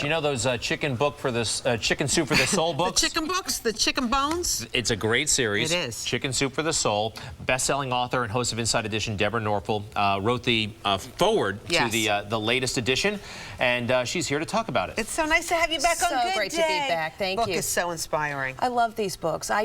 You know those chicken soup for the soul books? The chicken books, the chicken bones. It's a great series. It is. Chicken Soup for the Soul. Best-selling author and host of Inside Edition, Deborah Norville, wrote the forward to the latest edition, and she's here to talk about it. It's so nice to have you back on Good Day. So great to be back. Thank you. The book is so inspiring. I love these books. I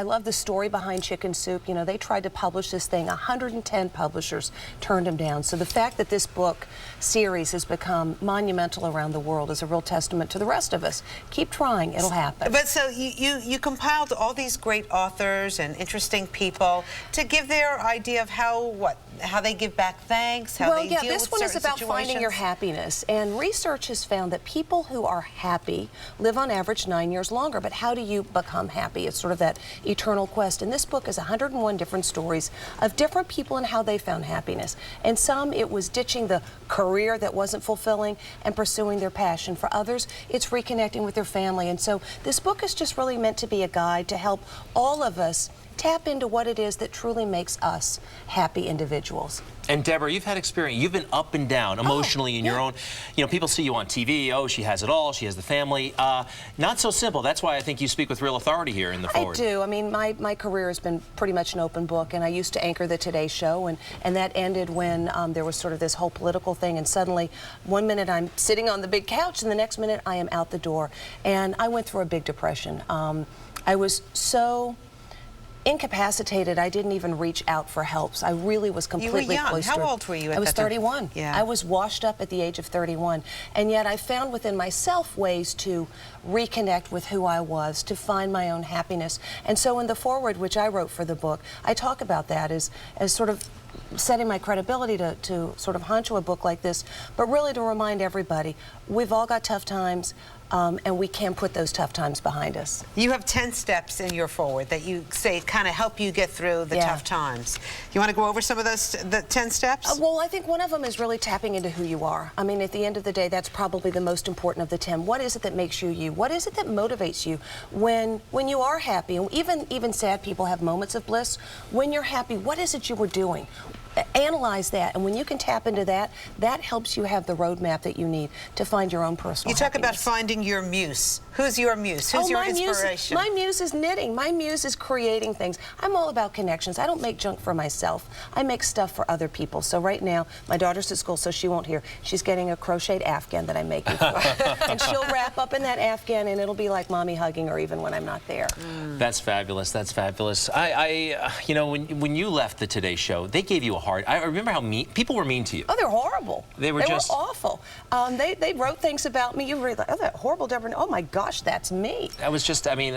love the story behind Chicken Soup. You know, they tried to publish this thing. 110 publishers turned them down. So the fact that this book series has become monumental around the world is a real testament to the rest of us. Keep trying, it'll happen. But so you compiled all these great authors and interesting people to give their idea of how they give back thanks, how they deal with certain this one is about finding your happiness, and research has found that people who are happy live on average 9 years longer. But how do you become happy? It's sort of that eternal quest. And this book is 101 different stories of different people and how they found happiness. And some, it was ditching the career that wasn't fulfilling and pursuing their passion. For others, it's reconnecting with their family. And so this book is just really meant to be a guide to help all of us tap into what it is that truly makes us happy individuals. And Deborah, you've had experience. You've been up and down emotionally in your own. You know, people see you on TV. Oh, she has it all. She has the family. Not so simple. That's why I think you speak with real authority here in the forward. I do. I mean, my career has been pretty much an open book, and I used to anchor the Today Show, and that ended when there was sort of this whole political thing, and suddenly, one minute I'm sitting on the big couch, and the next minute I am out the door. And I went through a big depression. I was so incapacitated, I didn't even reach out for help. So I really was completely You were young. cloistered. How old were you at that time? I was 31. Yeah. I was washed up at the age of 31. And yet I found within myself ways to reconnect with who I was, to find my own happiness. And so in the foreword, which I wrote for the book, I talk about that as sort of setting my credibility to sort of hunch a book like this, but really to remind everybody, we've all got tough times, and we can put those tough times behind us. You have 10 steps in your forward that you say kind of help you get through the tough times. You want to go over some of those, the 10 steps? Well, I think one of them is really tapping into who you are. I mean, at the end of the day, that's probably the most important of the 10. What is it that makes you you? What is it that motivates you when you are happy? And even sad people have moments of bliss. When you're happy, what is it you were doing? Analyze that, and when you can tap into that, that helps you have the roadmap that you need to find your own personal happiness. About happiness. finding your muse. Who's your muse? Who's your inspiration? My muse is knitting. My muse is creating things. I'm all about connections. I don't make junk for myself. I make stuff for other people. So right now, my daughter's at school, so she won't hear. She's getting a crocheted Afghan that I'm making for her. And she'll wrap up in that Afghan, and it'll be like mommy hugging her even when I'm not there. That's fabulous. That's fabulous. You know, when you left the Today Show, they gave you a hard. I remember how people were mean to you. Oh, they're horrible. They were awful. They wrote things about me. You were like, oh, that horrible Deborah. Oh my gosh, that's me. That was just. I mean,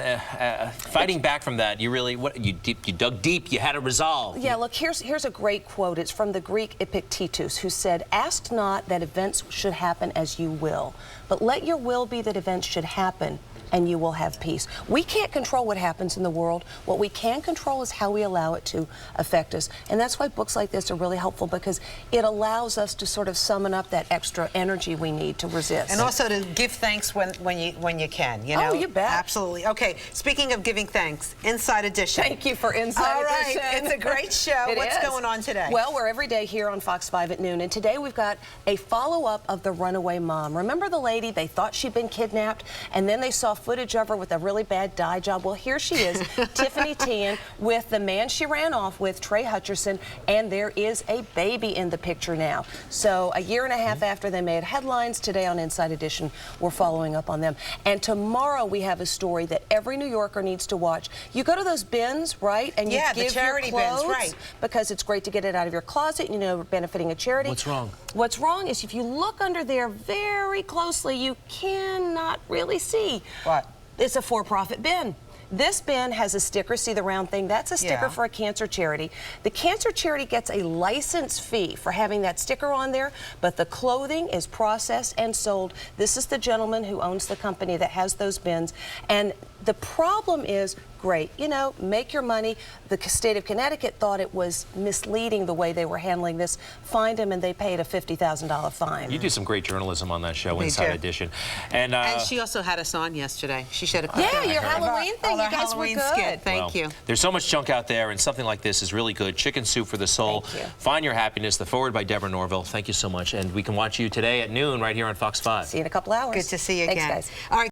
fighting back from that. You really you dug deep. You had a resolve. Yeah. Look, here's a great quote. It's from the Greek Epictetus, who said, "Ask not that events should happen as you will, but let your will be that events should happen, and you will have peace." We can't control what happens in the world. What we can control is how we allow it to affect us. And that's why books like this are really helpful, because it allows us to sort of summon up that extra energy we need to resist. And also to give thanks when you can, you know? Oh, you bet. Absolutely. Okay, speaking of giving thanks, Inside Edition. Thank you for Inside Edition. All right, it's a great show. What's going on today? Well, we're every day here on Fox 5 at noon, and today we've got a follow-up of the runaway mom. Remember the lady, they thought she'd been kidnapped, and then they saw footage of her with a really bad dye job? Well, here she is, Tiffany Tian, with the man she ran off with, Trey Hutcherson, and there is a baby in the picture now. So a year and a half after they made headlines, today on Inside Edition, we're following up on them. And tomorrow we have a story that every New Yorker needs to watch. You go to those bins, right? And you give the charity your clothes, bins, right? Because it's great to get it out of your closet, you know, benefiting a charity. What's wrong? What's wrong is if you look under there very closely, you cannot really see. What? It's a for-profit bin. This bin has a sticker. See the round thing? That's a sticker for a cancer charity. The cancer charity gets a license fee for having that sticker on there, but the clothing is processed and sold. This is the gentleman who owns the company that has those bins. And the problem is great. You know, make your money. The state of Connecticut thought it was misleading the way they were handling this. Fined him, and they paid a $50,000 fine. You do some great journalism on that show, We Inside do. Edition. And she also had us on yesterday. She showed a Yeah, your Halloween thing. You guys were good. Skit. Thank Well, you. There's so much junk out there, and something like this is really good. Chicken Soup for the Soul. Thank you. Find Your Happiness, the forward by Deborah Norville. Thank you so much. And we can watch you today at noon right here on Fox 5. See you in a couple hours. Good to see you again. Thanks, guys. All right.